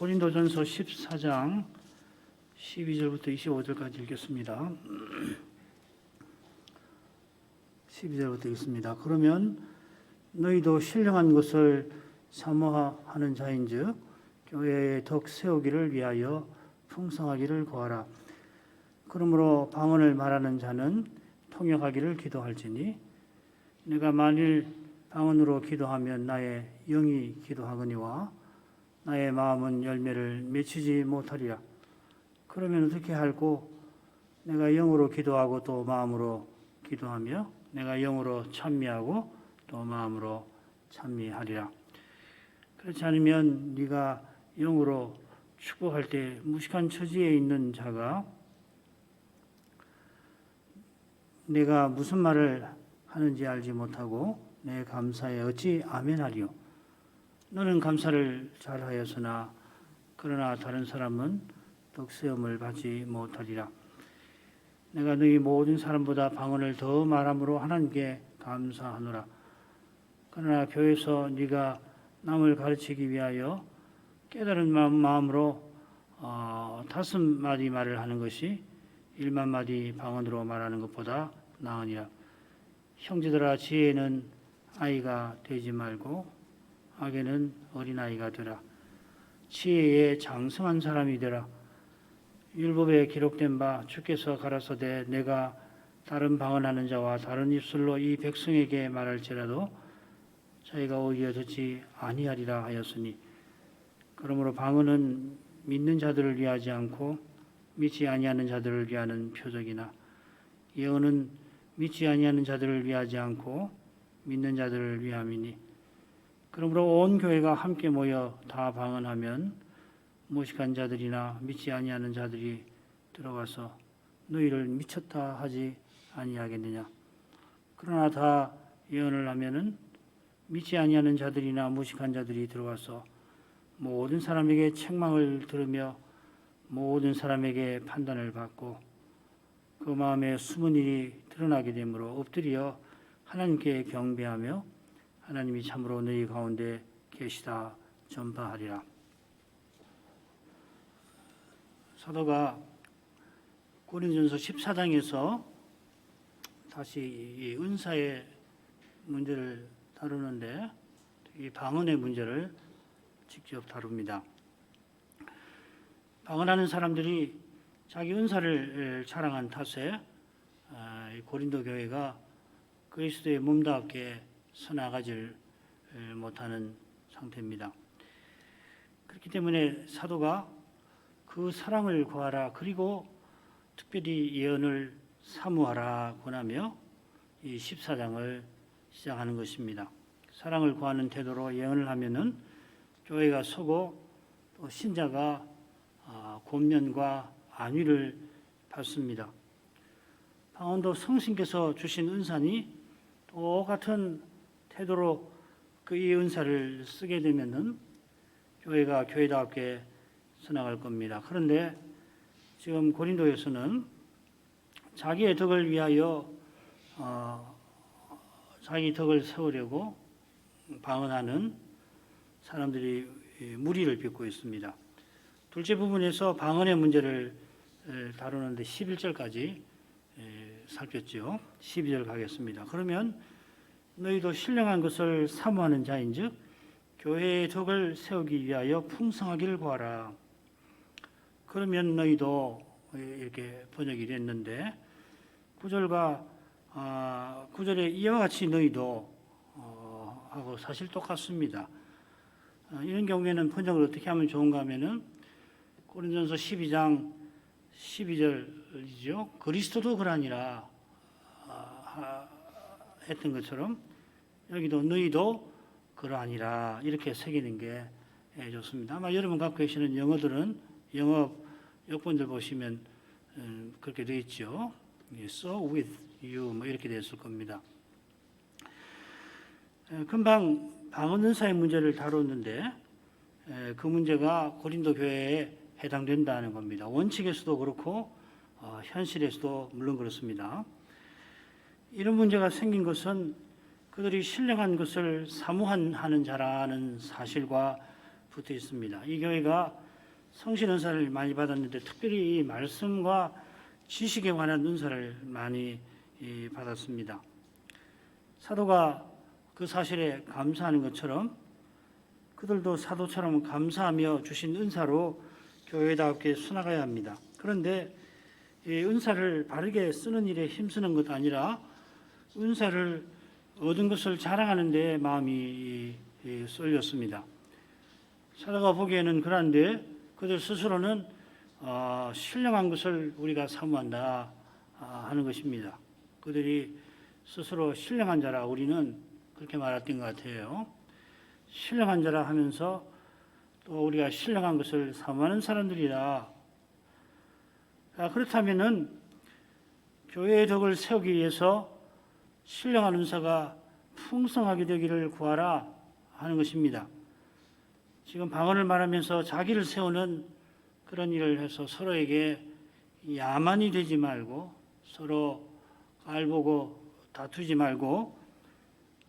고린도전서 14장 12절부터 25절까지 읽겠습니다. 12절부터 읽습니다. 그러면 너희도 신령한 것을 사모하는 자인즉 교회의 덕 세우기를 위하여 풍성하기를 구하라. 그러므로 방언을 말하는 자는 통역하기를 기도할지니 내가 만일 방언으로 기도하면 나의 영이 기도하거니와 나의 마음은 열매를 맺히지 못하리라. 그러면 어떻게 할꼬? 내가 영으로 기도하고 또 마음으로 기도하며 내가 영으로 찬미하고 또 마음으로 찬미하리라. 그렇지 않으면 네가 영으로 축복할 때 무식한 처지에 있는 자가 내가 무슨 말을 하는지 알지 못하고 내 감사에 어찌 아멘하리요. 너는 감사를 잘하였으나 그러나 다른 사람은 덕세움을 받지 못하리라. 내가 너희 모든 사람보다 방언을 더 말함으로 하나님께 감사하노라. 그러나 교회에서 네가 남을 가르치기 위하여 깨달은 마음으로 5마디 말을 하는 것이 1만 마디 방언으로 말하는 것보다 나으니라. 형제들아, 지혜는 아이가 되지 말고 악에는 어린아이가 되라. 지혜에 장성한 사람이 되라. 율법에 기록된 바 주께서 가라사대 내가 다른 방언하는 자와 다른 입술로 이 백성에게 말할지라도 자기가 오히려 듣지 아니하리라 하였으니, 그러므로 방언은 믿는 자들을 위하지 않고 믿지 아니하는 자들을 위하는 표적이나 예언은 믿지 아니하는 자들을 위하지 않고 믿는 자들을 위함이니, 그러므로 온 교회가 함께 모여 다 방언하면 무식한 자들이나 믿지 아니하는 자들이 들어가서 너희를 미쳤다 하지 아니하겠느냐. 그러나 다 예언을 하면은 믿지 아니하는 자들이나 무식한 자들이 들어가서 모든 사람에게 책망을 들으며 모든 사람에게 판단을 받고 그 마음에 숨은 일이 드러나게 되므로 엎드려 하나님께 경배하며 하나님이 참으로 너희 가운데 계시다 전파하리라. 사도가 고린도전서 14장에서 다시 이 은사의 문제를 다루는데 이 방언의 문제를 직접 다룹니다. 방언하는 사람들이 자기 은사를 자랑한 탓에 고린도 교회가 그리스도의 몸답게 서나가질 못하는 상태입니다. 그렇기 때문에 사도가 그 사랑을 구하라, 그리고 특별히 예언을 사모하라 권하며 이 14장을 시작하는 것입니다. 사랑을 구하는 태도로 예언을 하면은 교회가 서고 또 신자가 권면과 안위를 받습니다. 방언도 성신께서 주신 은사니 똑같은 태도로 그 이 은사를 쓰게 되면은 교회가 교회답게 서나갈 겁니다. 그런데 지금 고린도에서는 자기의 덕을 위하여 자기 덕을 세우려고 방언하는 사람들이 무리를 빚고 있습니다. 둘째 부분에서 방언의 문제를 다루는데 11절까지 살폈죠. 12절 가겠습니다. 그러면 너희도 신령한 것을 사모하는 자인즉 교회의 덕을 세우기 위하여 풍성하기를 구하라. 그러면 너희도 이렇게 번역이 됐는데 9절에 이와 같이 너희도 하고 사실 똑같습니다. 이런 경우에는 번역을 어떻게 하면 좋은가 하면은 고린도전서 12장 12절이죠. 그리스도도 그러니라 했던 것처럼 여기도 너희도 그러하니라 이렇게 새기는 게 좋습니다. 아마 여러분 갖고 계시는 영어들은 영어 역본들 보시면 그렇게 되어 있죠. So with you 뭐 이렇게 되었을 겁니다. 금방 방언 은사의 문제를 다뤘는데 그 문제가 고린도 교회에 해당된다는 겁니다. 원칙에서도 그렇고 현실에서도 물론 그렇습니다. 이런 문제가 생긴 것은 그들이 신령한 것을 사모하는 자라는 사실과 붙어 있습니다. 이 교회가 성신 은사를 많이 받았는데 특별히 이 말씀과 지식에 관한 은사를 많이 받았습니다. 사도가 그 사실에 감사하는 것처럼 그들도 사도처럼 감사하며 주신 은사로 교회답게 순화가야 합니다. 그런데 이 은사를 바르게 쓰는 일에 힘쓰는 것 아니라 은사를 얻은 것을 자랑하는 데 마음이 쏠렸습니다. 사도가 보기에는 그런데 그들 스스로는 신령한 것을 우리가 사모한다 하는 것입니다. 그들이 스스로 신령한 자라 우리는 그렇게 말했던 것 같아요. 신령한 자라 하면서 또 우리가 신령한 것을 사모하는 사람들이라. 그렇다면은 교회의 덕을 세우기 위해서 신령한 은사가 풍성하게 되기를 구하라 하는 것입니다. 지금 방언을 말하면서 자기를 세우는 그런 일을 해서 서로에게 야만이 되지 말고 서로 알보고 다투지 말고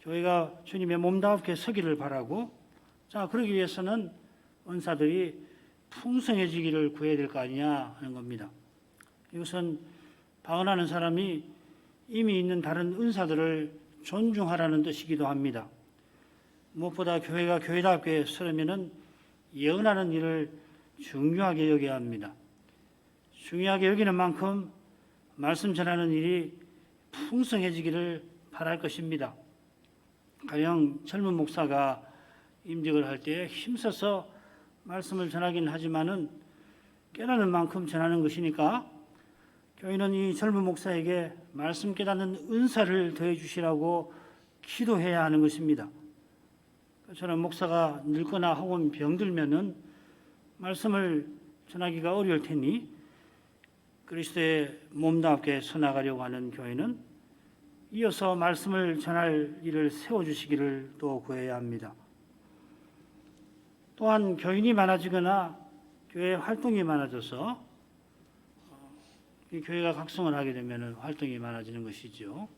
교회가 주님의 몸답게 서기를 바라고, 자, 그러기 위해서는 은사들이 풍성해지기를 구해야 될 거 아니냐 하는 겁니다. 이것은 방언하는 사람이 이미 있는 다른 은사들을 존중하라는 뜻이기도 합니다. 무엇보다 교회가 교회답게 서려면은 예언하는 일을 중요하게 여겨야 합니다. 중요하게 여기는 만큼 말씀 전하는 일이 풍성해지기를 바랄 것입니다. 가령 젊은 목사가 임직을 할 때 힘써서 말씀을 전하긴 하지만은 깨닫는 만큼 전하는 것이니까 교회는 이 젊은 목사에게 말씀 깨닫는 은사를 더해 주시라고 기도해야 하는 것입니다. 저는 목사가 늙거나 혹은 병들면은 말씀을 전하기가 어려울 테니 그리스도의 몸답게 서나가려고 하는 교회는 이어서 말씀을 전할 일을 세워주시기를 또 구해야 합니다. 또한 교인이 많아지거나 교회 활동이 많아져서 이 교회가 각성을 하게 되면 활동이 많아지는 것이죠.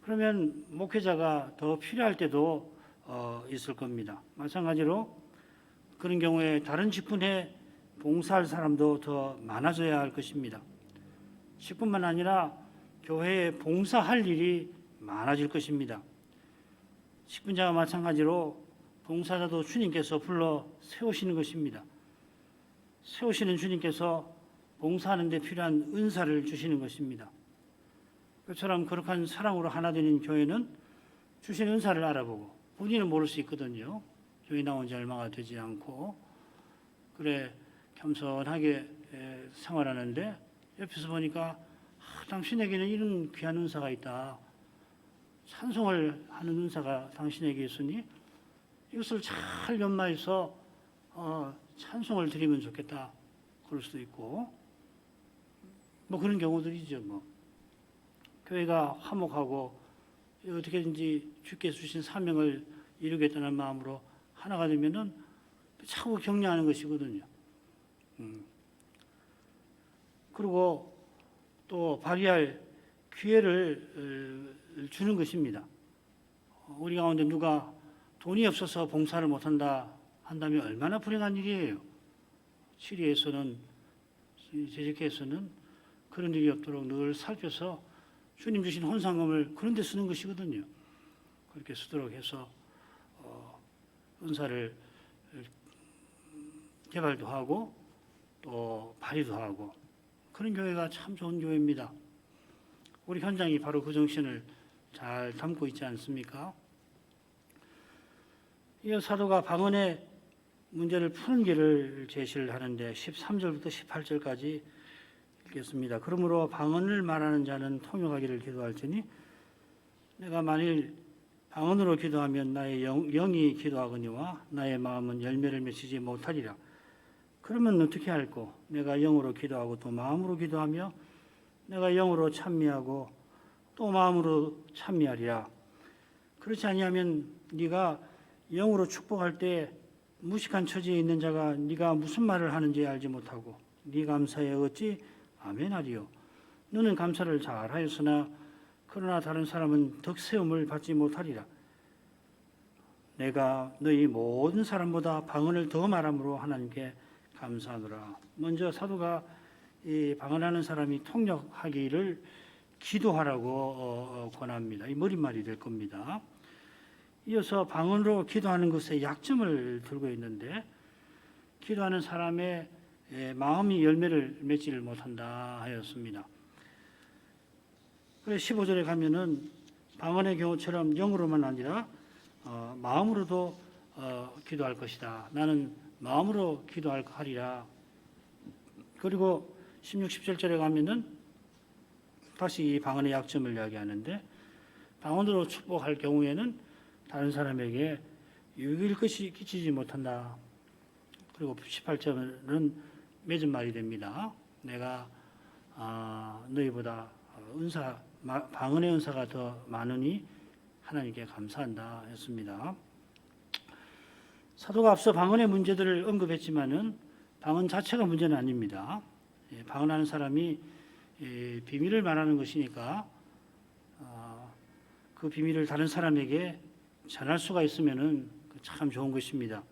그러면 목회자가 더 필요할 때도 있을 겁니다. 마찬가지로 그런 경우에 다른 직분에 봉사할 사람도 더 많아져야 할 것입니다. 직분만 아니라 교회에 봉사할 일이 많아질 것입니다. 직분자와 마찬가지로 봉사자도 주님께서 불러 세우시는 것입니다. 세우시는 주님께서 봉사하는 데 필요한 은사를 주시는 것입니다. 그처럼 거룩한 사랑으로 하나 되는 교회는 주신 은사를 알아보고 본인은 모를 수 있거든요. 교회 나온 지 얼마가 되지 않고 그래 겸손하게 생활하는데 옆에서 보니까 당신에게는 이런 귀한 은사가 있다. 찬송을 하는 은사가 당신에게 있으니 이것을 잘 연마해서 찬송을 드리면 좋겠다. 그럴 수도 있고 뭐 그런 경우들이죠. 뭐 교회가 화목하고 어떻게든지 주께서 주신 사명을 이루겠다는 마음으로 하나가 되면은 차고 격려하는 것이거든요. 그리고 또 발휘할 기회를 주는 것입니다. 우리 가운데 누가 돈이 없어서 봉사를 못한다 한다면 얼마나 불행한 일이에요. 치리에서는 제적회에서는 그런 일이 없도록 늘 살펴서 주님 주신 헌상금을 그런 데 쓰는 것이거든요. 그렇게 쓰도록 해서 은사를 개발도 하고 또 발휘도 하고 그런 교회가 참 좋은 교회입니다. 우리 현장이 바로 그 정신을 잘 담고 있지 않습니까? 이 사도가 방언의 문제를 푸는 길을 제시를 하는데 13절부터 18절까지 읽겠습니다. 그러므로 방언을 말하는 자는 통역하기를 기도할지니 내가 만일 방언으로 기도하면 나의 영이 기도하거니와 나의 마음은 열매를 맺히지 못하리라. 그러면 어떻게 할꼬? 내가 영으로 기도하고 또 마음으로 기도하며 내가 영으로 찬미하고 또 마음으로 찬미하리라. 그렇지 아니하면 네가 영으로 축복할 때 무식한 처지에 있는 자가 네가 무슨 말을 하는지 알지 못하고 네 감사에 어찌 아멘하리요. 너는 감사를 잘하였으나 그러나 다른 사람은 덕세움을 받지 못하리라. 내가 너희 모든 사람보다 방언을 더 말함으로 하나님께 감사하노라. 먼저 사도가 이 방언하는 사람이 통역하기를 기도하라고 권합니다. 이 머릿말이 될 겁니다. 이어서 방언으로 기도하는 것에 약점을 들고 있는데, 기도하는 사람의 마음이 열매를 맺지를 못한다 하였습니다. 그래서 15절에 가면은 방언의 경우처럼 영으로만 아니라 마음으로도 기도할 것이다. 나는 마음으로 기도하리라. 그리고 16, 17절에 가면은 다시 이 방언의 약점을 이야기하는데, 방언으로 축복할 경우에는 다른 사람에게 유익을 끼치지 못한다. 그리고 18절은 맺은 말이 됩니다. 내가 너희보다 방언의 은사가 더 많으니 하나님께 감사한다 했습니다. 사도가 앞서 방언의 문제들을 언급했지만은 방언 자체가 문제는 아닙니다. 방언하는 사람이 비밀을 말하는 것이니까 그 비밀을 다른 사람에게 전할 수가 있으면은 참 좋은 것입니다.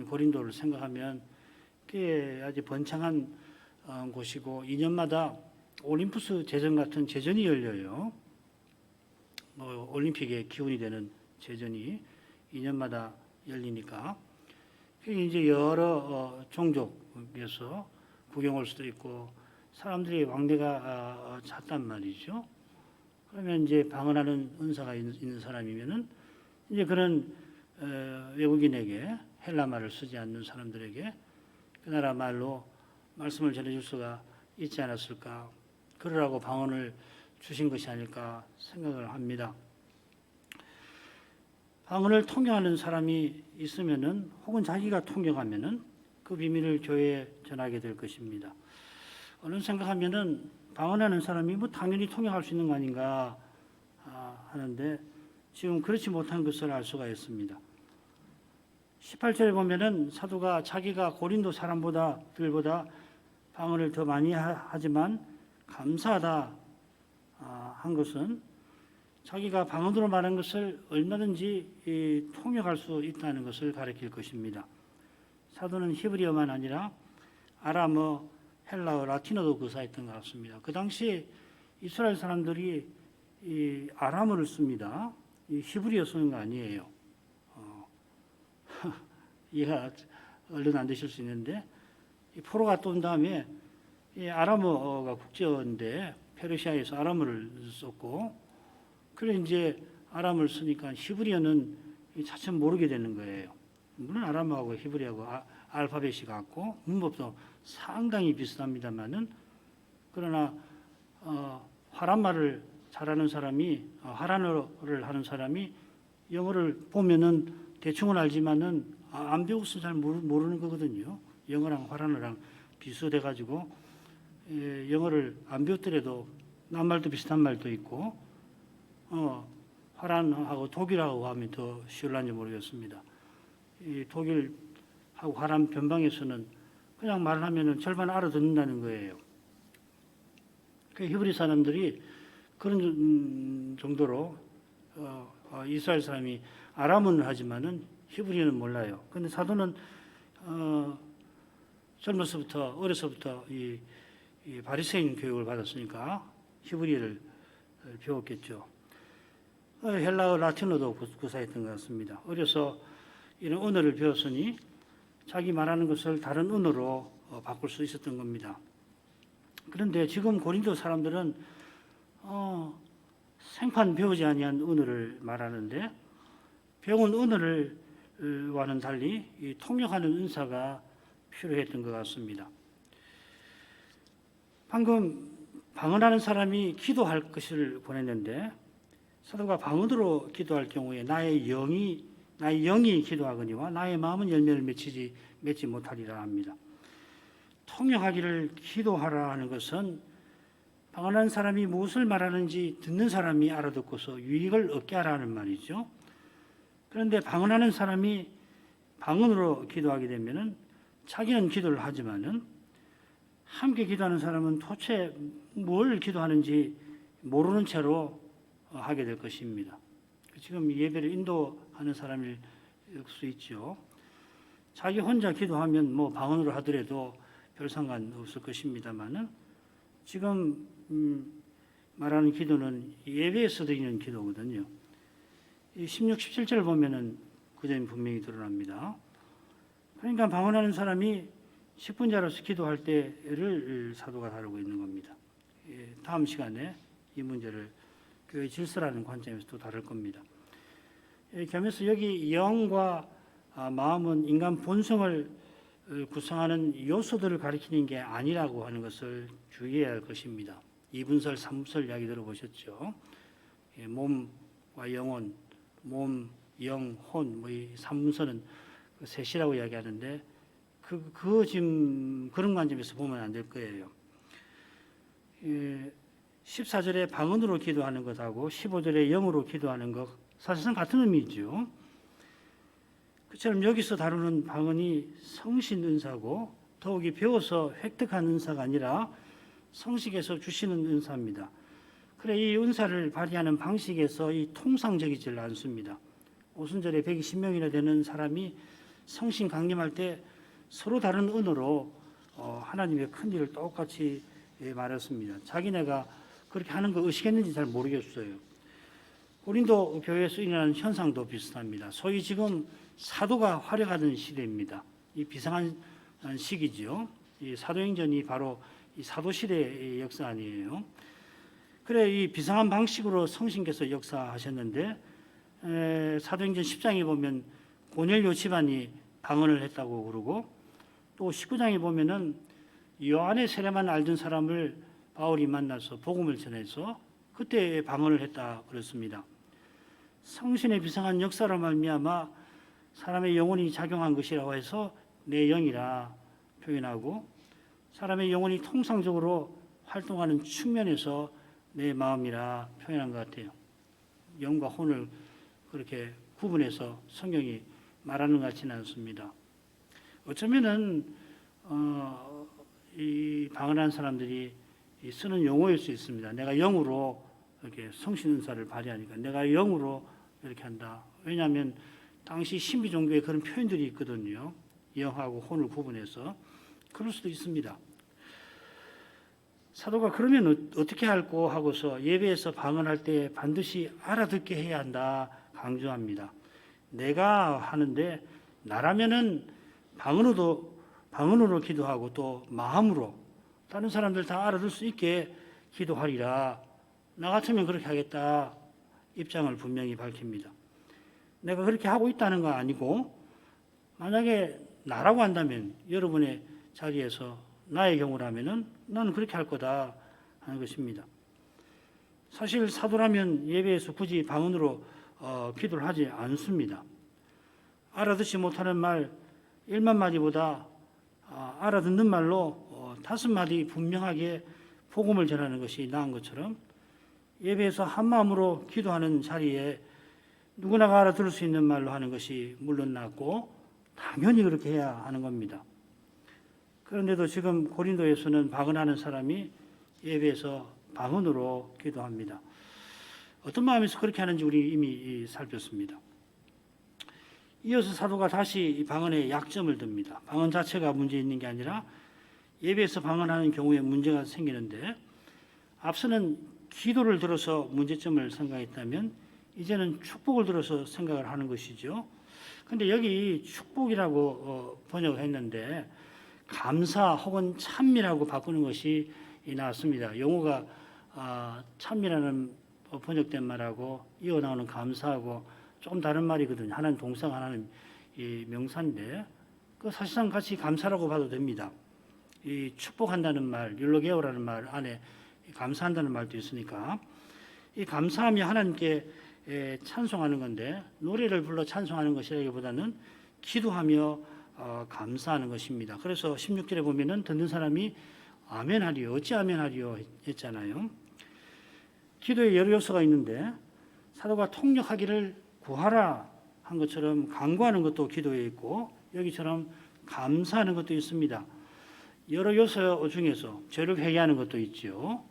고린도를 생각하면 꽤 아주 번창한 곳이고 2년마다 올림푸스 제전 같은 제전이 열려요. 올림픽의 기운이 되는 제전이 2년마다 열리니까 이제 여러 종족에서 구경 올 수도 있고 사람들이 왕래가 잦단 말이죠. 그러면 이제 방언하는 은사가 있는 사람이면은 이제 그런 외국인에게 헬라 말을 쓰지 않는 사람들에게 그 나라 말로 말씀을 전해줄 수가 있지 않았을까. 그러라고 방언을 주신 것이 아닐까 생각을 합니다. 방언을 통역하는 사람이 있으면은 혹은 자기가 통역하면은 그 비밀을 교회에 전하게 될 것입니다. 어느 생각하면은 방언하는 사람이 뭐 당연히 통역할 수 있는 거 아닌가 하는데 지금 그렇지 못한 것을 알 수가 있습니다. 18절에 보면은 사도가 자기가 고린도 사람들보다 방언을 더 많이 하지만 감사하다 한 것은 자기가 방언으로 말한 것을 얼마든지 통역할 수 있다는 것을 가리킬 것입니다. 사도는 히브리어만 아니라 아람어, 헬라어, 라틴어도 구사했던 것 같습니다. 그 당시 이스라엘 사람들이 이 아람어를 씁니다. 이 히브리어 쓰는 거 아니에요. 이해가 얼른 안 되실 수 있는데 이 포로가 또 온 다음에 이 아람어가 국제어인데 페르시아에서 아람어를 썼고 그래 이제 아람어를 쓰니까 히브리어는 차츰 모르게 되는 거예요. 물론 아람어하고 히브리어하고 알파벳이 같고 문법도 상당히 비슷합니다만은 그러나 화란말을 잘하는 사람이 화란어를 하는 사람이 영어를 보면은 대충은 알지만은 안 배웠으면 잘 모르는 거거든요. 영어랑 화란어랑 비슷해 가지고 영어를 안 배웠더라도 남말도 비슷한 말도 있고 화란하고 독일하고 하면 더 쉬울란지 모르겠습니다. 이 독일하고 화란 변방에서는 그냥 말을 하면은 절반 알아듣는다는 거예요. 그 히브리 사람들이 그런 정도로 이스라엘 사람이 아람어는 하지만은 히브리어는 몰라요. 그런데 사도는 어려서부터 이 바리새인 교육을 받았으니까 히브리어를 배웠겠죠. 헬라어, 라틴어도 구사했던 것 같습니다. 어려서 이런 언어를 배웠으니 자기 말하는 것을 다른 언어로 바꿀 수 있었던 겁니다. 그런데 지금 고린도 사람들은 생판 배우지 아니한 언어를 말하는데 배운 언어와는 달리 이 통역하는 은사가 필요했던 것 같습니다. 방금 방언하는 사람이 기도할 것을 보냈는데 사도가 방언으로 기도할 경우에 나의 영이 기도하거니와 나의 마음은 열매를 맺지 못하리라 합니다. 통역하기를 기도하라 하는 것은 방언하는 사람이 무엇을 말하는지 듣는 사람이 알아듣고서 유익을 얻게 하라는 말이죠. 그런데 방언하는 사람이 방언으로 기도하게 되면은 자기는 기도를 하지만은 함께 기도하는 사람은 도대체 뭘 기도하는지 모르는 채로 하게 될 것입니다. 지금 예배를 인도하는 사람일 수 있죠. 자기 혼자 기도하면 뭐 방언으로 하더라도 별 상관 없을 것입니다만은 지금 말하는 기도는 예배에서 드리는 기도거든요. 이 16, 17절을 보면은 그 점이 분명히 드러납니다. 그러니까 방언하는 사람이 식분자로서 기도할 때를 사도가 다루고 있는 겁니다. 다음 시간에 이 문제를 교회 질서라는 관점에서 또 다룰 겁니다. 겸해서 여기 영과 마음은 인간 본성을 구성하는 요소들을 가리키는 게 아니라고 하는 것을 주의해야 할 것입니다. 2분설, 3분설 이야기 들어보셨죠? 몸과 영혼, 몸, 영, 혼, 이 3분설은 셋이라고 이야기하는데 지금 그런 관점에서 보면 안 될 거예요. 14절에 방언으로 기도하는 것하고 15절에 영으로 기도하는 것 사실상 같은 의미죠. 그처럼 여기서 다루는 방언이 성신 은사고 더욱이 배워서 획득한 은사가 아니라 성식에서 주시는 은사입니다. 그래 이 은사를 발휘하는 방식에서 이 통상적이질 않습니다. 오순절에 120명이나 되는 사람이 성신 강림할 때 서로 다른 언어로 하나님의 큰 일을 똑같이 말했습니다. 자기네가 그렇게 하는 거 의식했는지 잘 모르겠어요. 고린도 교회에서 일어나는 현상도 비슷합니다. 소위 지금 사도가 활약하던 시대입니다. 이 비상한 시기죠. 이 사도행전이 바로 이 사도 시대의 역사 아니에요. 그래 이 비상한 방식으로 성신께서 역사하셨는데 사도행전 10장에 보면 고넬료 집안이 방언을 했다고 그러고 또 19장에 보면은 요한의 세례만 알던 사람을 바울이 만나서 복음을 전해서 그때 방언을 했다 그랬습니다. 성신의 비상한 역사로 말미암아 사람의 영혼이 작용한 것이라고 해서 내 영이라 표현하고 사람의 영혼이 통상적으로 활동하는 측면에서 내 마음이라 표현한 것 같아요. 영과 혼을 그렇게 구분해서 성경이 말하는 것 같지는 않습니다. 어쩌면은 이 방언하는 사람들이 쓰는 용어일 수 있습니다. 내가 영으로 이렇게 성신 은사를 발휘하니까 내가 영으로 이렇게 한다. 왜냐하면 당시 신비 종교에 그런 표현들이 있거든요. 영하고 혼을 구분해서 그럴 수도 있습니다. 사도가 그러면 어떻게 할꼬 하고서 예배에서 방언할 때 반드시 알아듣게 해야 한다 강조합니다. 내가 하는데 나라면은 방언으로 기도하고 또 마음으로 다른 사람들 다 알아들 수 있게 기도하리라. 나 같으면 그렇게 하겠다. 입장을 분명히 밝힙니다. 내가 그렇게 하고 있다는 건 아니고 만약에 나라고 한다면 여러분의 자리에서 나의 경우라면은 나는 그렇게 할 거다 하는 것입니다. 사실 사도라면 예배에서 굳이 방언으로 기도를 하지 않습니다. 알아듣지 못하는 말 1만 마디보다 알아듣는 말로 5마디 분명하게 복음을 전하는 것이 나은 것처럼 예배에서 한마음으로 기도하는 자리에 누구나가 알아들을 수 있는 말로 하는 것이 물론 낫고 당연히 그렇게 해야 하는 겁니다. 그런데도 지금 고린도에서는 방언하는 사람이 예배에서 방언으로 기도합니다. 어떤 마음에서 그렇게 하는지 우리 이미 살폈습니다. 이어서 사도가 다시 이 방언의 약점을 듭니다. 방언 자체가 문제 있는 게 아니라 예배에서 방언하는 경우에 문제가 생기는데 앞서는 기도를 들어서 문제점을 생각했다면 이제는 축복을 들어서 생각을 하는 것이죠. 그런데 여기 축복이라고 번역을 했는데 감사 혹은 찬미라고 바꾸는 것이 나왔습니다. 용어가 찬미라는 번역된 말하고 이어 나오는 감사하고 조금 다른 말이거든요. 하나는 동사가 하나는 이 명사인데 그 사실상 같이 감사라고 봐도 됩니다. 이 축복한다는 말, 율로게오라는 말 안에 감사한다는 말도 있으니까 이 감사함이 하나님께 찬송하는 건데 노래를 불러 찬송하는 것이라기보다는 기도하며 감사하는 것입니다. 그래서 16절에 보면은 듣는 사람이 아멘하리요 어찌 아멘하리요 했잖아요. 기도에 여러 요소가 있는데 사도가 통역하기를 구하라 한 것처럼 간구하는 것도 기도에 있고 여기처럼 감사하는 것도 있습니다. 여러 요소 중에서 죄를 회개하는 것도 있죠.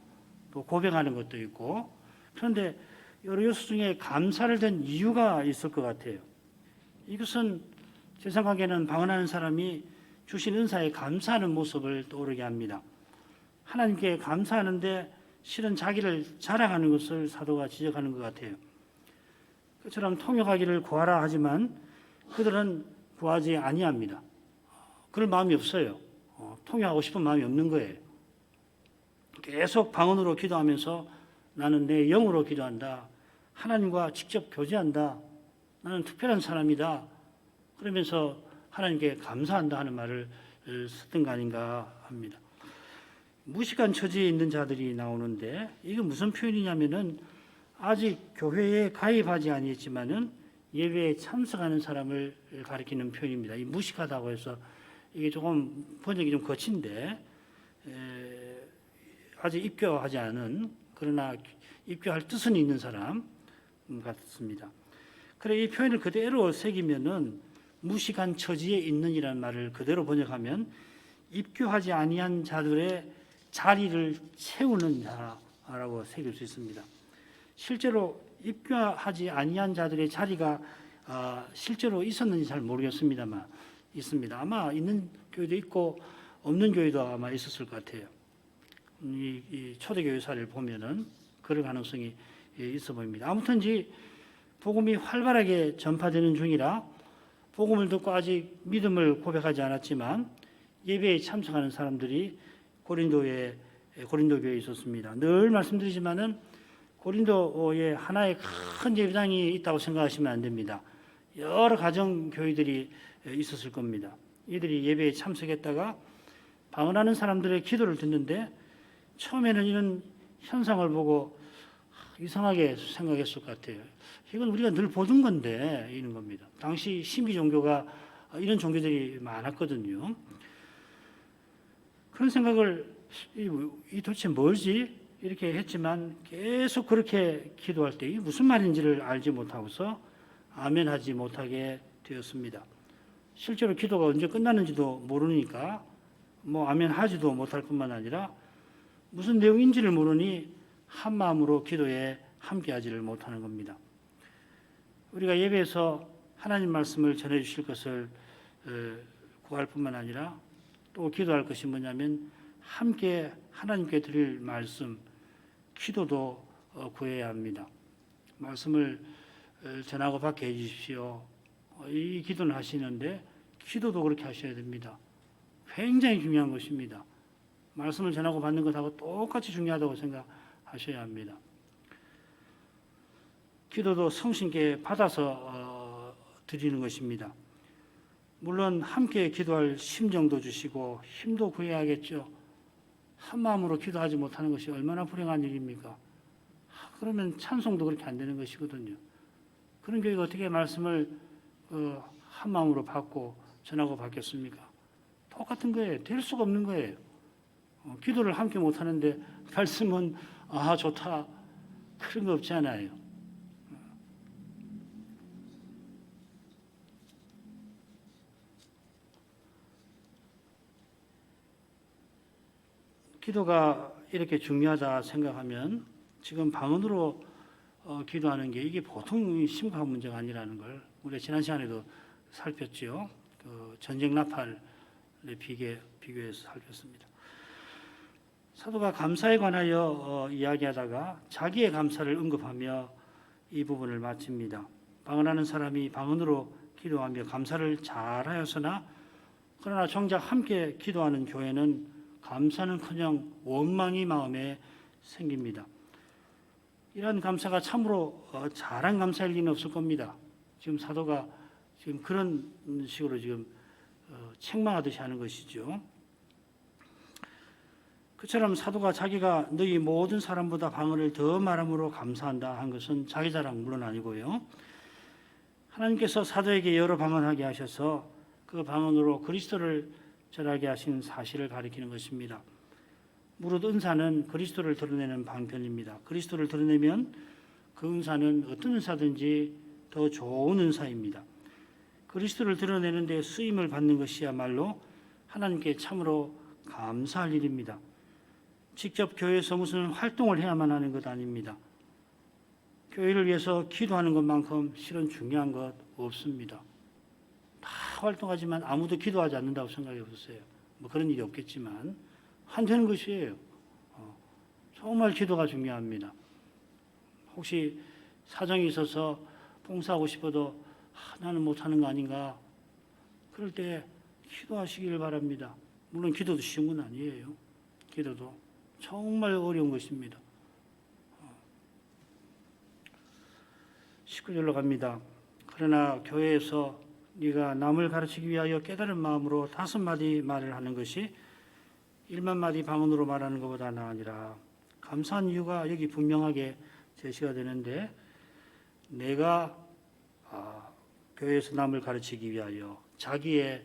또 고백하는 것도 있고 그런데 여러 요소 중에 감사를 든 이유가 있을 것 같아요. 이것은 제 생각에는 방언하는 사람이 주신 은사에 감사하는 모습을 떠오르게 합니다. 하나님께 감사하는데 실은 자기를 자랑하는 것을 사도가 지적하는 것 같아요. 그처럼 통역하기를 구하라 하지만 그들은 구하지 아니합니다. 그럴 마음이 없어요. 통역하고 싶은 마음이 없는 거예요. 계속 방언으로 기도하면서 나는 내 영으로 기도한다. 하나님과 직접 교제한다. 나는 특별한 사람이다. 그러면서 하나님께 감사한다 하는 말을 썼던 거 아닌가 합니다. 무식한 처지에 있는 자들이 나오는데 이게 무슨 표현이냐면은 아직 교회에 가입하지 아니했지만은 예배에 참석하는 사람을 가리키는 표현입니다. 이 무식하다고 해서 이게 조금 번역이 좀 거친데 아직 입교하지 않은 그러나 입교할 뜻은 있는 사람 같습니다. 그래 이 표현을 그대로 새기면은 무식한 처지에 있는이라는 말을 그대로 번역하면 입교하지 아니한 자들의 자리를 채우는 자라고 새길 수 있습니다. 실제로 입교하지 아니한 자들의 자리가 실제로 있었는지 잘 모르겠습니다만 있습니다. 아마 있는 교회도 있고 없는 교회도 아마 있었을 것 같아요. 이 초대교회사를 보면은 그럴 가능성이 있어 보입니다. 아무튼지 복음이 활발하게 전파되는 중이라 복음을 듣고 아직 믿음을 고백하지 않았지만 예배에 참석하는 사람들이 고린도 교회에 있었습니다. 늘 말씀드리지만은 고린도에 하나의 큰 예배당이 있다고 생각하시면 안 됩니다. 여러 가정 교회들이 있었을 겁니다. 이들이 예배에 참석했다가 방언하는 사람들의 기도를 듣는데 처음에는 이런 현상을 보고 이상하게 생각했을 것 같아요. 이건 우리가 늘 보던 건데 이런 겁니다. 당시 신비 종교가 이런 종교들이 많았거든요. 그런 생각을 이 도대체 뭘지 이렇게 했지만 계속 그렇게 기도할 때 이게 무슨 말인지를 알지 못하고서 아멘하지 못하게 되었습니다. 실제로 기도가 언제 끝나는지도 모르니까 뭐 아멘하지도 못할 뿐만 아니라 무슨 내용인지를 모르니 한 마음으로 기도에 함께하지를 못하는 겁니다. 우리가 예배에서 하나님 말씀을 전해주실 것을 구할 뿐만 아니라 또 기도할 것이 뭐냐면 함께 하나님께 드릴 말씀, 기도도 구해야 합니다. 말씀을 전하고 받게 해주십시오. 이 기도는 하시는데 기도도 그렇게 하셔야 됩니다. 굉장히 중요한 것입니다. 말씀을 전하고 받는 것하고 똑같이 중요하다고 생각하셔야 합니다. 기도도 성신께 받아서 드리는 것입니다. 물론 함께 기도할 심정도 주시고 힘도 구해야겠죠. 한 마음으로 기도하지 못하는 것이 얼마나 불행한 일입니까? 그러면 찬송도 그렇게 안 되는 것이거든요. 그런 교회가 어떻게 말씀을 한 마음으로 받고 전하고 받겠습니까? 똑같은 거예요. 될 수가 없는 거예요. 기도를 함께 못하는데 말씀은 좋다 그런 거 없지 않아요. 기도가 이렇게 중요하다 생각하면 지금 방언으로 기도하는 게 이게 보통 심각한 문제가 아니라는 걸 우리가 지난 시간에도 살폈죠. 그 전쟁 나팔에 비교해서 살폈습니다. 사도가 감사에 관하여 이야기하다가 자기의 감사를 언급하며 이 부분을 마칩니다. 방언하는 사람이 방언으로 기도하며 감사를 잘하였으나 그러나 정작 함께 기도하는 교회는 감사는커녕 원망이 마음에 생깁니다. 이러한 감사가 참으로 잘한 감사일 리는 없을 겁니다. 지금 사도가 지금 그런 식으로 지금 책망하듯이 하는 것이죠. 그처럼 사도가 자기가 너희 모든 사람보다 방언을 더 말함으로 감사한다 한 것은 자기 자랑 물론 아니고요. 하나님께서 사도에게 여러 방언하게 하셔서 그 방언으로 그리스도를 전하게 하신 사실을 가리키는 것입니다. 무릇 은사는 그리스도를 드러내는 방편입니다. 그리스도를 드러내면 그 은사는 어떤 은사든지 더 좋은 은사입니다. 그리스도를 드러내는 데 쓰임을 받는 것이야말로 하나님께 참으로 감사할 일입니다. 직접 교회에서 무슨 활동을 해야만 하는 것 아닙니다. 교회를 위해서 기도하는 것만큼 실은 중요한 것 없습니다. 봉사활동하지만 아무도 기도하지 않는다고 생각해 보세요. 뭐 그런 일이 없겠지만 안 되는 것이에요. 정말 기도가 중요합니다. 혹시 사정이 있어서 봉사하고 싶어도 나는 못하는 거 아닌가? 그럴 때 기도하시기를 바랍니다. 물론 기도도 쉬운 건 아니에요. 기도도 정말 어려운 것입니다. 19절로 갑니다. 그러나 교회에서 네가 남을 가르치기 위하여 깨달은 마음으로 5마디 말을 하는 것이 1만 마디 방언으로 말하는 것보다 나으니라. 감사한 이유가 여기 분명하게 제시가 되는데 내가 교회에서 남을 가르치기 위하여 자기의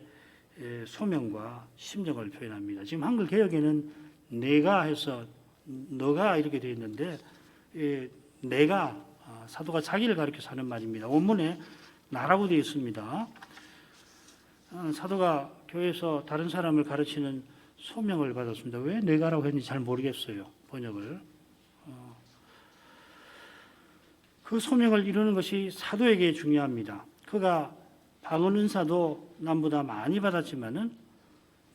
소명과 심정을 표현합니다. 지금 한글 개역에는 내가 해서 너가 이렇게 되어 있는데 내가 사도가 자기를 가리켜서 하는 말입니다. 원문에 나라고 되어 있습니다. 사도가 교회에서 다른 사람을 가르치는 소명을 받았습니다. 왜 내가라고 했는지 잘 모르겠어요. 번역을. 그 소명을 이루는 것이 사도에게 중요합니다. 그가 방언 은사도 남보다 많이 받았지만은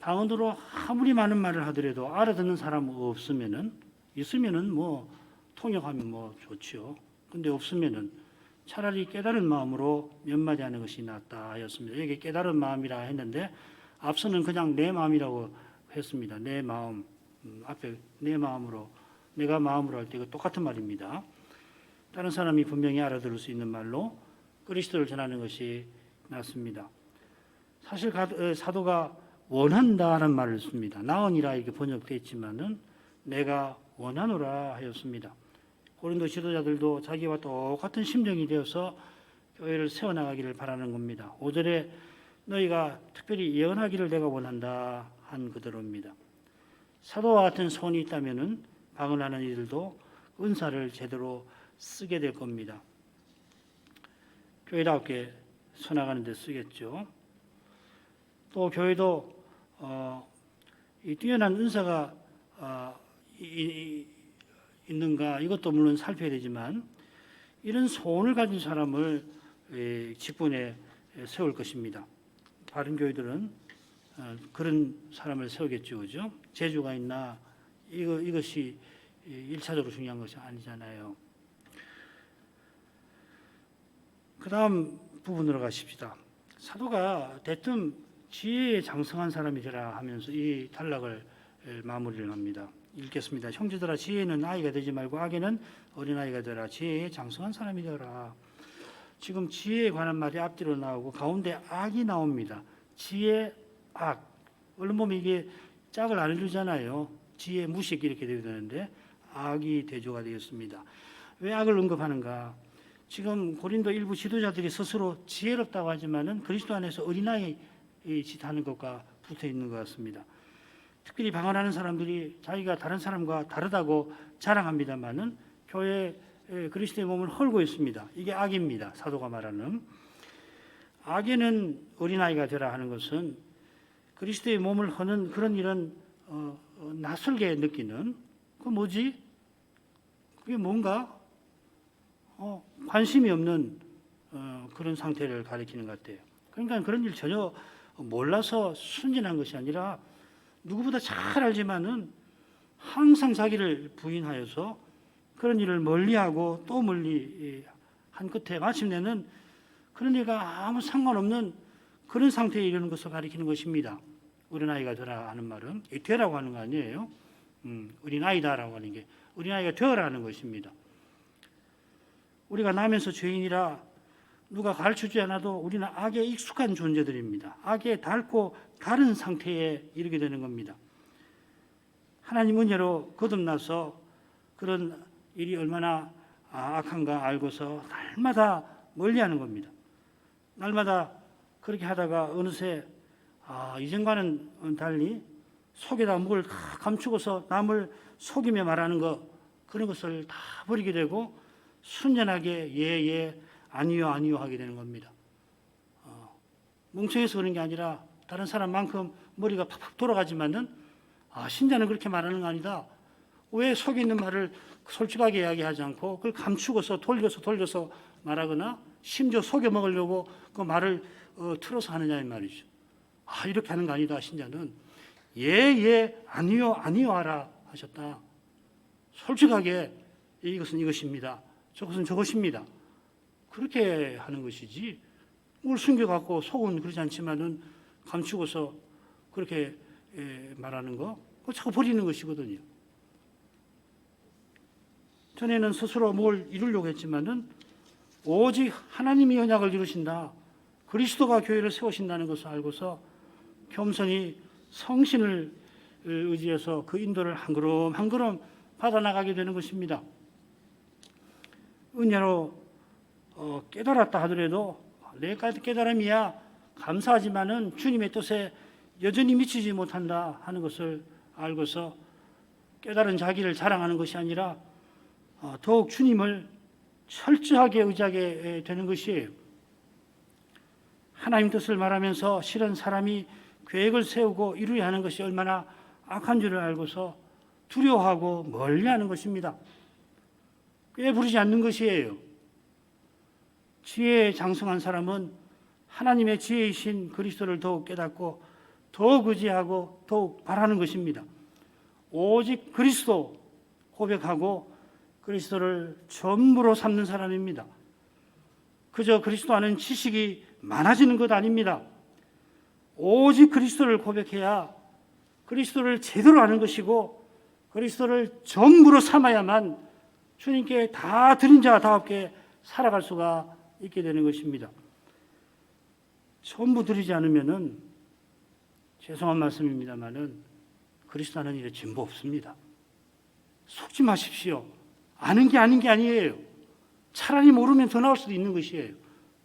방언으로 아무리 많은 말을 하더라도 알아듣는 사람 있으면은 뭐 통역하면 뭐 좋지요. 근데 없으면은 차라리 깨달은 마음으로 몇 마디 하는 것이 낫다 하였습니다. 여기 깨달은 마음이라 했는데 앞서는 그냥 내 마음이라고 했습니다. 내 마음 앞에 내 마음으로 내가 마음으로 할 때 이거 똑같은 말입니다. 다른 사람이 분명히 알아들을 수 있는 말로 그리스도를 전하는 것이 낫습니다. 사실 사도가 원한다라는 말을 씁니다. 나언이라 이렇게 번역되어 있지만은 내가 원하노라 하였습니다. 고린도 지도자들도 자기와 똑같은 심정이 되어서 교회를 세워나가기를 바라는 겁니다. 5절에 너희가 특별히 예언하기를 내가 원한다 한 그대로입니다. 사도와 같은 소원이 있다면은 방언하는 이들도 은사를 제대로 쓰게 될 겁니다. 교회답게 서나가는 데 쓰겠죠. 또 교회도 이 뛰어난 은사가 있는가 이것도 물론 살펴야 되지만 이런 소원을 가진 사람을 직분에 세울 것입니다. 다른 교회들은 그런 사람을 세우겠죠, 그죠? 재주가 있나 이것이 1차적으로 중요한 것이 아니잖아요. 그 다음 부분으로 가십시다. 사도가 대뜸 지혜에 장성한 사람이 되라 하면서 이 단락을 마무리를 합니다. 읽겠습니다. 형제들아 지혜는 아이가 되지 말고 악에는 어린아이가 되라. 지혜에 장성한 사람이 되라. 지금 지혜에 관한 말이 앞뒤로 나오고 가운데 악이 나옵니다. 지혜, 악. 얼른 보면 이게 짝을 안 이루잖아요. 지혜, 무식 이렇게 되어야 되는데 악이 대조가 되었습니다. 왜 악을 언급하는가? 지금 고린도 일부 지도자들이 스스로 지혜롭다고 하지만은 그리스도 안에서 어린아이 짓하는 것과 붙어 있는 것 같습니다. 특별히 방언하는 사람들이 자기가 다른 사람과 다르다고 자랑합니다만은 교회 그리스도의 몸을 헐고 있습니다. 이게 악입니다. 사도가 말하는 악에는 어린아이가 되라 하는 것은 그리스도의 몸을 허는 그런 일은 낯설게 느끼는 그 뭐지? 그게 뭔가 관심이 없는 그런 상태를 가리키는 것 같아요. 그러니까 그런 일 전혀 몰라서 순진한 것이 아니라 누구보다 잘 알지만은 항상 자기를 부인하여서 그런 일을 멀리하고 또 멀리 한 끝에 마침내는 그런 일과 아무 상관없는 그런 상태에 이르는 것을 가리키는 것입니다. 어린아이가 되라 하는 말은 되라고 하는 거 아니에요. 어린아이다라고 하는 게 어린아이가 되어라는 것입니다. 우리가 나면서 죄인이라 누가 가르쳐주지 않아도 우리는 악에 익숙한 존재들입니다. 악에 닳고 다른 상태에 이르게 되는 겁니다. 하나님 은혜로 거듭나서 그런 일이 얼마나 악한가 알고서 날마다 멀리하는 겁니다. 날마다 그렇게 하다가 어느새 이전과는 달리 속에다 뭘 다 감추고서 남을 속이며 말하는 것 그런 것을 다 버리게 되고 순전하게 예 아니요 하게 되는 겁니다. 멍청해서 그런 게 아니라 다른 사람만큼 머리가 팍팍 돌아가지만은 신자는 그렇게 말하는 거 아니다. 왜 속에 있는 말을 솔직하게 이야기하지 않고 그걸 감추고서 돌려서 말하거나 심지어 속여 먹으려고 그 말을 틀어서 하느냐 이 말이죠. 이렇게 하는 거 아니다. 신자는 예, 아니요 하라 하셨다. 솔직하게 이것은 이것입니다. 저것은 저것입니다. 그렇게 하는 것이지. 뭘 숨겨갖고 속은 그러지 않지만은 감추고서 그렇게 말하는 거, 그거 자꾸 버리는 것이거든요. 전에는 스스로 뭘 이루려고 했지만은 오직 하나님이 언약을 이루신다. 그리스도가 교회를 세우신다는 것을 알고서 겸손히 성신을 의지해서 그 인도를 한 걸음 한 걸음 받아나가게 되는 것입니다. 은혜로 깨달았다 하더라도 내 깨달음이야 감사하지만은 주님의 뜻에 여전히 미치지 못한다 하는 것을 알고서 깨달은 자기를 자랑하는 것이 아니라 더욱 주님을 철저하게 의지하게 되는 것이에요. 하나님 뜻을 말하면서 실은 사람이 계획을 세우고 이루어야 하는 것이 얼마나 악한 줄을 알고서 두려워하고 멀리하는 것입니다. 꾀부리지 않는 것이에요. 지혜에 장성한 사람은 하나님의 지혜이신 그리스도를 더욱 깨닫고 더욱 의지하고 더욱 바라는 것입니다. 오직 그리스도 고백하고 그리스도를 전부로 삼는 사람입니다. 그저 그리스도 아는 지식이 많아지는 것 아닙니다. 오직 그리스도를 고백해야 그리스도를 제대로 아는 것이고 그리스도를 전부로 삼아야만 주님께 다 드린 자다웠게 살아갈 수가 있게 되는 것입니다. 전부 드리지 않으면은 죄송한 말씀입니다만은 그리스도 아는 일에 진보 없습니다. 속지 마십시오. 아는 게 아닌 게 아니에요. 차라리 모르면 더 나을 수도 있는 것이에요.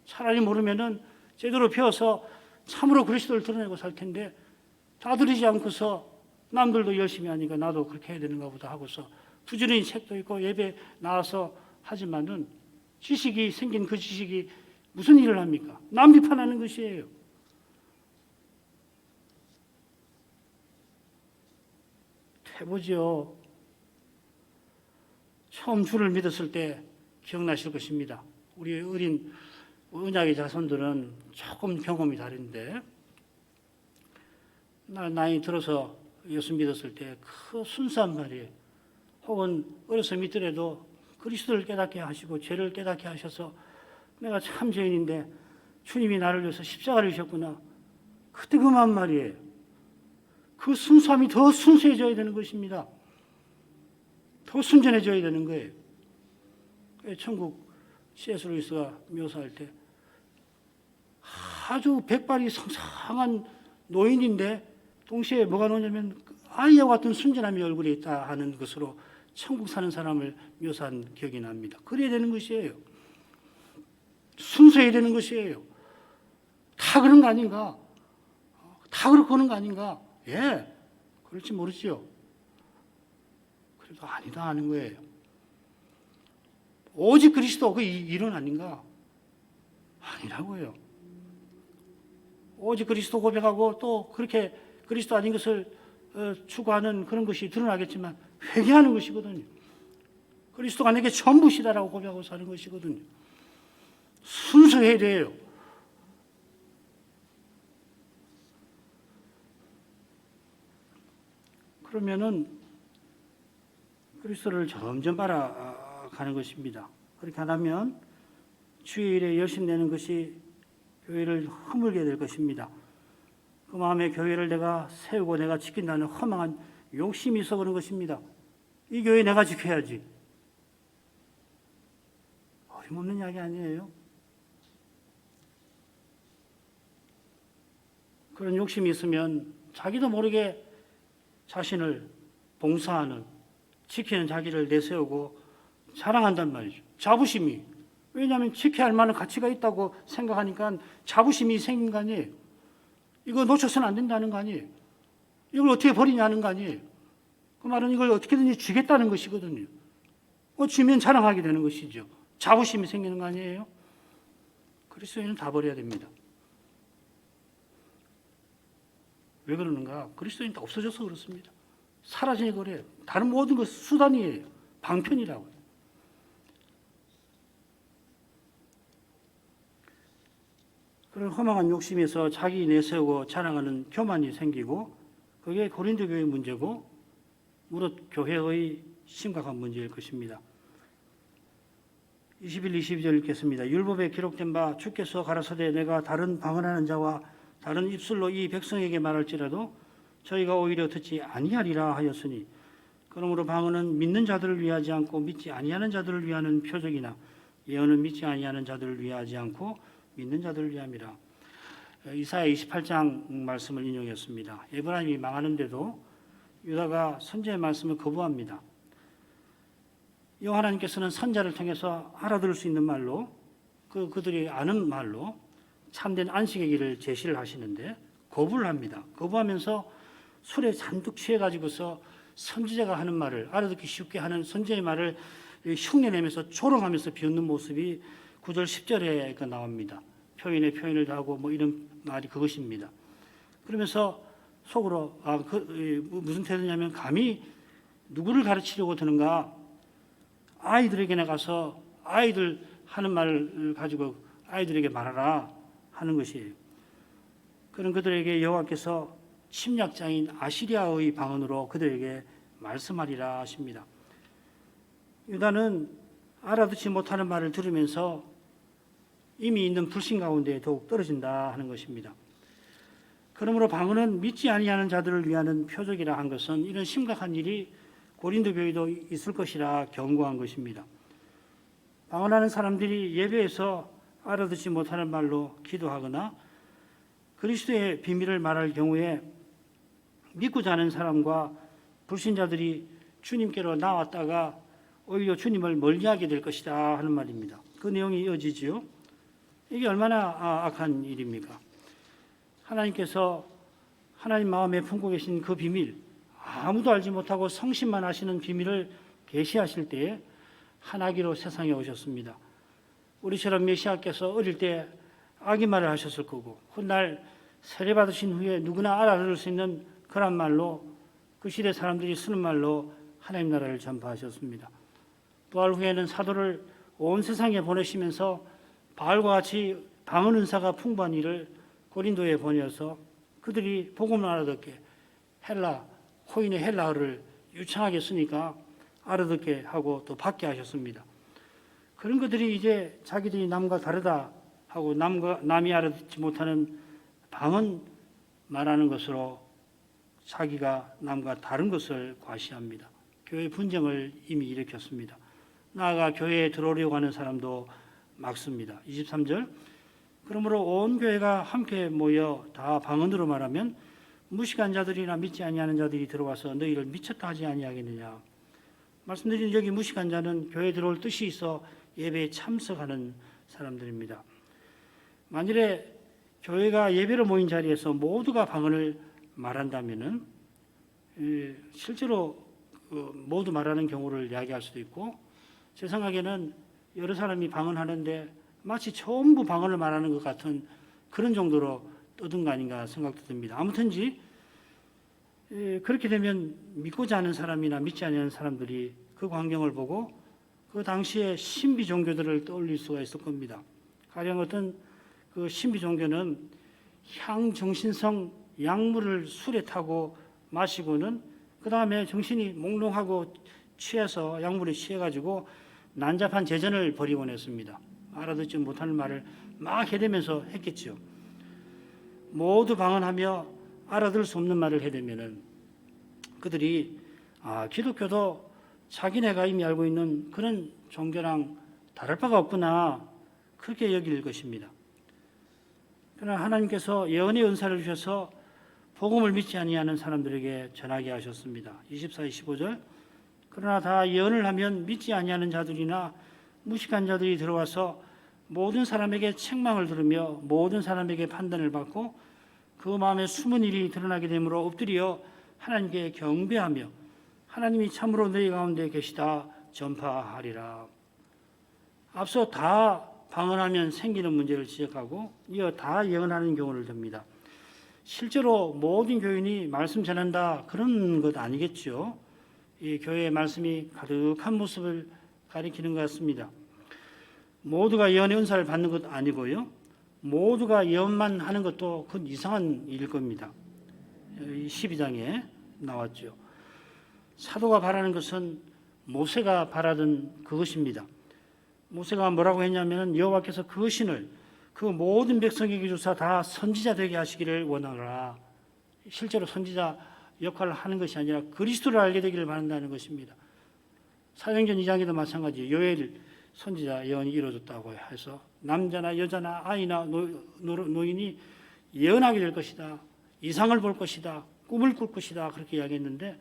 차라리 모르면은 제대로 배워서 참으로 그리스도를 드러내고 살 텐데 다 드리지 않고서 남들도 열심히 하니까 나도 그렇게 해야 되는가 보다 하고서 부지런히 책도 읽고 예배 나와서 하지만은 지식이 생긴 그 지식이 무슨 일을 합니까? 남 비판하는 것이에요. 해보지요. 처음 주를 믿었을 때 기억나실 것입니다. 우리 어린 언약의 자손들은 조금 경험이 다른데 나이 들어서 예수 믿었을 때 그 순수한 말이에요. 혹은 어려서 믿더라도 그리스도를 깨닫게 하시고 죄를 깨닫게 하셔서 내가 참 죄인인데 주님이 나를 위해서 십자가를 지셨구나. 그때 그만 말이에요. 그 순수함이 더 순수해져야 되는 것입니다. 더 순전해져야 되는 거예요. 천국 C.S. 루이스가 묘사할 때 아주 백발이 성상한 노인인데 동시에 뭐가 나오냐면 아이와 같은 순전함이 얼굴에 있다 하는 것으로 천국 사는 사람을 묘사한 기억이 납니다. 그래야 되는 것이에요. 순수해야 되는 것이에요. 다 그런 거 아닌가? 다 그렇고 그런 거 아닌가? 예, 그럴지 모르지요. 그래도 아니다 하는 거예요. 오직 그리스도 그 이론 아닌가? 아니라고요. 오직 그리스도 고백하고 또 그렇게 그리스도 아닌 것을 추구하는 그런 것이 드러나겠지만 회개하는 것이거든요. 그리스도가 내게 전부시다라고 고백하고 사는 것이거든요. 순수해야 돼요. 그러면은 그리스도를 점점 알아가는 것입니다. 그렇게 하면 주일에 열심 내는 것이 교회를 허물게 될 것입니다. 그 마음에 교회를 내가 세우고 내가 지킨다는 허망한 욕심이 있어 그런 것입니다. 이 교회 내가 지켜야지. 어림없는 이야기 아니에요. 그런 욕심이 있으면 자기도 모르게 자신을 봉사하는, 지키는 자기를 내세우고 자랑한단 말이죠. 자부심이. 왜냐하면 지켜야 할 만한 가치가 있다고 생각하니까 자부심이 생긴 거 아니에요. 이거 놓쳐서는 안 된다는 거 아니에요. 이걸 어떻게 버리냐는 거 아니에요. 그 말은 이걸 어떻게든지 쥐겠다는 것이거든요. 쥐면 자랑하게 되는 것이죠. 자부심이 생기는 거 아니에요. 그리스도인은 다 버려야 됩니다. 왜 그러는가? 그리스도인은 다 없어져서 그렇습니다. 사라지니 그래요. 다른 모든 것 수단이에요. 방편이라고요. 그런 허망한 욕심에서 자기 내세우고 자랑하는 교만이 생기고 그게 고린도 교회의 문제고 무릇 교회의 심각한 문제일 것입니다. 21, 22절 읽겠습니다. 율법에 기록된 바 주께서 가라사대 내가 다른 방언하는 자와 다른 입술로 이 백성에게 말할지라도 저희가 오히려 듣지 아니하리라 하였으니 그러므로 방언은 믿는 자들을 위하지 않고 믿지 아니하는 자들을 위하는 표적이나 예언은 믿지 아니하는 자들을 위하지 않고 믿는 자들을 위함이라. 이사야 28장 말씀을 인용했습니다. 에브라임이 망하는데도 유다가 선지의 말씀을 거부합니다. 여호와 하나님께서는 선자를 통해서 알아들을 수 있는 말로 그들이 아는 말로 참된 안식의 길을 제시를 하시는데 거부를 합니다. 거부하면서 술에 잔뜩 취해가지고서 선지자가 하는 말을 알아듣기 쉽게 하는 선지자의 말을 흉내내면서 조롱하면서 비웃는 모습이 9절 10절에 나옵니다. 표현에 표현을 다하고 뭐 이런 말이 그것입니다. 그러면서 속으로 무슨 태도냐면 감히 누구를 가르치려고 드는가? 아이들에게나 가서 아이들 하는 말을 가지고 아이들에게 말하라 하는 것이에요. 그런 그들에게 여호와께서 침략자인 아시리아의 방언으로 그들에게 말씀하리라 하십니다. 유다는 알아듣지 못하는 말을 들으면서 이미 있는 불신 가운데 더욱 떨어진다 하는 것입니다. 그러므로 방언은 믿지 아니하는 자들을 위하는 표적이라 한 것은 이런 심각한 일이 고린도 교회도 있을 것이라 경고한 것입니다. 방언하는 사람들이 예배에서 알아듣지 못하는 말로 기도하거나 그리스도의 비밀을 말할 경우에 믿고자 하는 사람과 불신자들이 주님께로 나왔다가 오히려 주님을 멀리하게 될 것이다 하는 말입니다. 그 내용이 이어지지요. 이게 얼마나 악한 일입니까? 하나님께서 하나님 마음에 품고 계신 그 비밀, 아무도 알지 못하고 성신만 아시는 비밀을 계시하실 때에 하나기로 세상에 오셨습니다. 우리처럼 메시아께서 어릴 때 아기 말을 하셨을 거고 훗날 세례받으신 후에 누구나 알아들을 수 있는 그런 말로 그 시대 사람들이 쓰는 말로 하나님 나라를 전파하셨습니다. 부활 후에는 사도를 온 세상에 보내시면서 바알과 같이 방언 은사가 풍부한 이를 고린도에 보내어서 그들이 복음을 알아듣게 호인의 헬라어를 유창하게 쓰니까 알아듣게 하고 또 받게 하셨습니다. 그런 것들이 이제 자기들이 남과 다르다 하고 남이 알아듣지 못하는 방언 말하는 것으로 자기가 남과 다른 것을 과시합니다. 교회 분쟁을 이미 일으켰습니다. 나아가 교회에 들어오려고 하는 사람도 막습니다. 23절 그러므로 온 교회가 함께 모여 다 방언으로 말하면 무식한 자들이나 믿지 아니하는 자들이 들어와서 너희를 미쳤다 하지 아니하겠느냐. 말씀드린 여기 무식한 자는 교회에 들어올 뜻이 있어 예배에 참석하는 사람들입니다. 만일에 교회가 예배로 모인 자리에서 모두가 방언을 말한다면은 실제로 모두 말하는 경우를 이야기할 수도 있고 제 생각에는 여러 사람이 방언하는데 마치 전부 방언을 말하는 것 같은 그런 정도로 떠든 거 아닌가 생각도 듭니다. 아무튼지 그렇게 되면 믿고자 하는 사람이나 믿지 않는 사람들이 그 광경을 보고 그 당시에 신비 종교들을 떠올릴 수가 있을 겁니다. 가령 어떤 그 신비 종교는 향정신성 약물을 술에 타고 마시고는 그 다음에 정신이 몽롱하고 취해서 약물에 취해가지고 난잡한 제전을 벌이곤 했습니다. 알아듣지 못하는 말을 막 해대면서 했겠죠. 모두 방언하며 알아들을 수 없는 말을 해대면은 그들이 기독교도 자기네가 이미 알고 있는 그런 종교랑 다를 바가 없구나 그렇게 여길 것입니다. 그러나 하나님께서 예언의 은사를 주셔서 복음을 믿지 아니하는 사람들에게 전하게 하셨습니다. 24, 25절 그러나 다 예언을 하면 믿지 아니하는 자들이나 무식한 자들이 들어와서 모든 사람에게 책망을 들으며 모든 사람에게 판단을 받고 그 마음에 숨은 일이 드러나게 되므로 엎드려 하나님께 경배하며 하나님이 참으로 너희 가운데 계시다 전파하리라. 앞서 다 방언하면 생기는 문제를 지적하고 이어 다 예언하는 경우를 듭니다. 실제로 모든 교인이 말씀 전한다 그런 것 아니겠죠. 이 교회의 말씀이 가득한 모습을 가리키는 것 같습니다. 모두가 예언의 은사를 받는 것 아니고요. 모두가 예언만 하는 것도 그건 이상한 일일 겁니다. 12장에 나왔죠. 사도가 바라는 것은 모세가 바라던 그것입니다. 모세가 뭐라고 했냐면 여호와께서 그 신을 그 모든 백성에게 주사 다 선지자 되게 하시기를 원하노라. 실제로 선지자 역할을 하는 것이 아니라 그리스도를 알게 되기를 바란다는 것입니다. 사도행전 2장에도 마찬가지 요엘 선지자 예언이 이루어졌다고 해서 남자나 여자나 아이나 노인이 예언하게 될 것이다. 이상을 볼 것이다. 꿈을 꿀 것이다. 그렇게 이야기했는데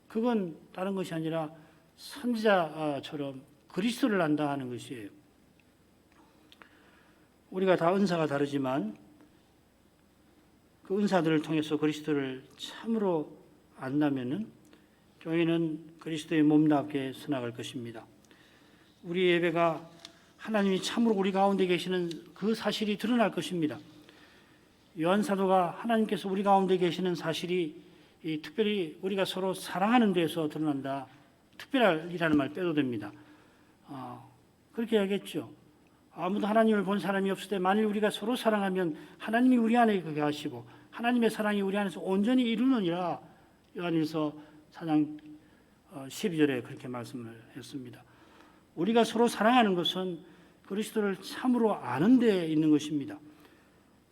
그건 다른 것이 아니라 선지자처럼 그리스도를 안다 하는 것이에요. 우리가 다 은사가 다르지만 그 은사들을 통해서 그리스도를 참으로 안다면은 교회는 그리스도의 몸답게 서나갈 것입니다. 우리 예배가 하나님이 참으로 우리 가운데 계시는 그 사실이 드러날 것입니다. 요한 사도가 하나님께서 우리 가운데 계시는 사실이 특별히 우리가 서로 사랑하는 데서 드러난다. 특별이라는 말 빼도 됩니다. 그렇게 이야기했죠. 아무도 하나님을 본 사람이 없을 때 만일 우리가 서로 사랑하면 하나님이 우리 안에 거기 하시고 하나님의 사랑이 우리 안에서 온전히 이루느니라. 요한일서 4장 12절에 그렇게 말씀을 했습니다. 우리가 서로 사랑하는 것은 그리스도를 참으로 아는 데 있는 것입니다.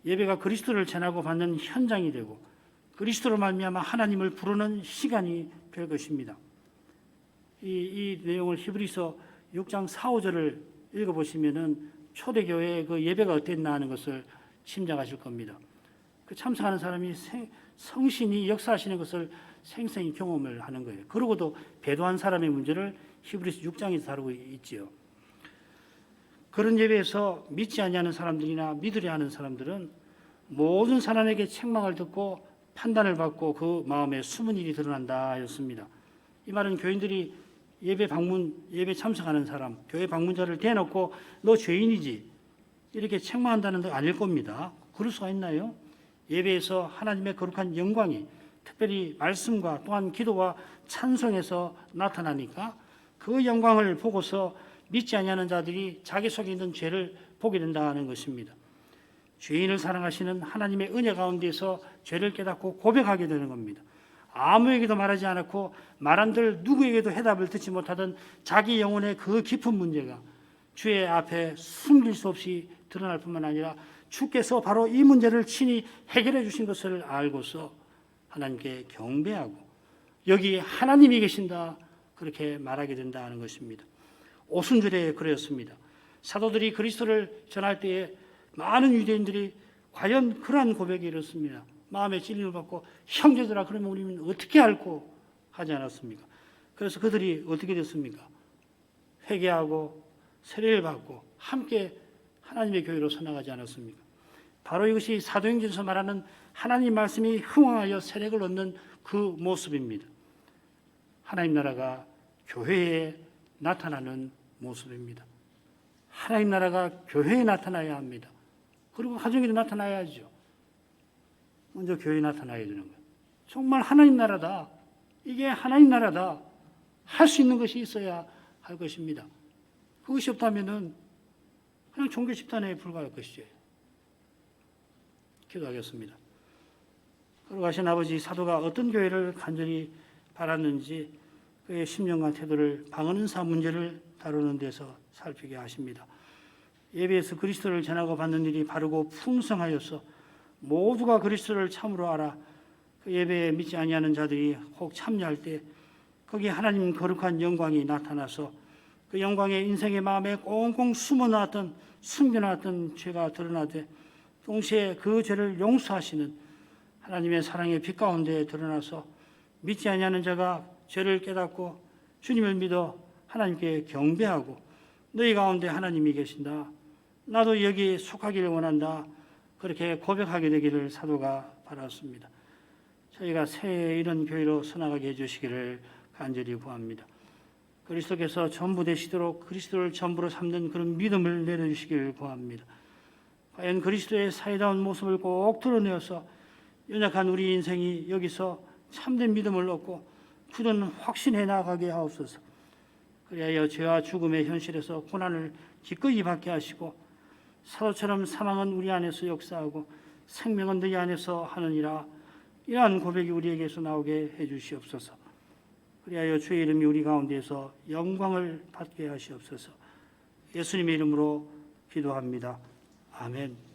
예배가 그리스도를 전하고 받는 현장이 되고 그리스도로 말미암아 하나님을 부르는 시간이 될 것입니다. 이 내용을 히브리서 6장 4, 5절을 읽어보시면은 초대교회의 그 예배가 어땠나 하는 것을 짐작하실 겁니다. 그 참석하는 사람이 성신이 역사하시는 것을 생생히 경험을 하는 거예요. 그러고도 배도한 사람의 문제를 히브리서 6장에서 다루고 있지요. 그런 예배에서 믿지 아니하는 사람들이나 믿으려 하는 사람들은 모든 사람에게 책망을 듣고 판단을 받고 그 마음에 숨은 일이 드러난다 하였습니다. 이 말은 교인들이 예배 참석하는 사람, 교회 방문자를 대놓고 너 죄인이지 이렇게 책망한다는 게 아닐 겁니다. 그럴 수가 있나요? 예배에서 하나님의 거룩한 영광이 특별히 말씀과 또한 기도와 찬송에서 나타나니까 그 영광을 보고서 믿지 아니하는 자들이 자기 속에 있는 죄를 보게 된다는 것입니다. 죄인을 사랑하시는 하나님의 은혜 가운데서 죄를 깨닫고 고백하게 되는 겁니다. 아무에게도 말하지 않았고 말한들 누구에게도 해답을 듣지 못하던 자기 영혼의 그 깊은 문제가 주의 앞에 숨길 수 없이 드러날 뿐만 아니라 주께서 바로 이 문제를 친히 해결해 주신 것을 알고서 하나님께 경배하고 여기 하나님이 계신다 그렇게 말하게 된다는 것입니다. 오순절에 그랬습니다. 사도들이 그리스도를 전할 때에 많은 유대인들이 과연 그러한 고백이 이렇습니다. 마음에 찔림을 받고 형제들아 그러면 우리는 어떻게 알고 하지 않았습니까? 그래서 그들이 어떻게 됐습니까? 회개하고 세례를 받고 함께 하나님의 교회로 서나가지 않았습니까? 바로 이것이 사도행전에서 말하는 하나님 말씀이 흥황하여 세력을 얻는 그 모습입니다. 하나님 나라가 교회에 나타나는 모습입니다. 하나님 나라가 교회에 나타나야 합니다. 그리고 가정에도 나타나야죠. 먼저 교회에 나타나야 되는 거예요. 정말 하나님 나라다. 이게 하나님 나라다. 할 수 있는 것이 있어야 할 것입니다. 그것이 없다면은 그냥 종교 집단에 불과할 것이죠. 기도하겠습니다. 걸어가신 아버지 사도가 어떤 교회를 간절히 바랐는지 그의 심령과 태도를 방언은사 문제를 다루는 데서 살피게 하십니다. 예배에서 그리스도를 전하고 받는 일이 바르고 풍성하여서 모두가 그리스도를 참으로 알아 그 예배에 믿지 아니하는 자들이 혹 참여할 때 거기에 하나님 거룩한 영광이 나타나서 그 영광의 인생의 마음에 꽁꽁 숨어놨던 숨겨놨던 죄가 드러나되 동시에 그 죄를 용서하시는 하나님의 사랑의 빛 가운데 드러나서 믿지 아니하는 자가 죄를 깨닫고 주님을 믿어 하나님께 경배하고 너희 가운데 하나님이 계신다. 나도 여기에 속하기를 원한다. 그렇게 고백하게 되기를 사도가 바랐습니다. 저희가 새해 이런 교회로 서나가게 해주시기를 간절히 구합니다. 그리스도께서 전부 되시도록 그리스도를 전부로 삼는 그런 믿음을 내려주시기를 구합니다. 과연 그리스도의 사이다운 모습을 꼭 드러내어서 연약한 우리 인생이 여기서 참된 믿음을 얻고 굳은 확신해 나가게 하옵소서. 그리하여 죄와 죽음의 현실에서 고난을 기꺼이 받게 하시고 사도처럼 사망은 우리 안에서 역사하고 생명은 너희 안에서 하느니라. 이러한 고백이 우리에게서 나오게 해주시옵소서. 그리하여 주의 이름이 우리 가운데서 영광을 받게 하시옵소서. 예수님의 이름으로 기도합니다. 아멘.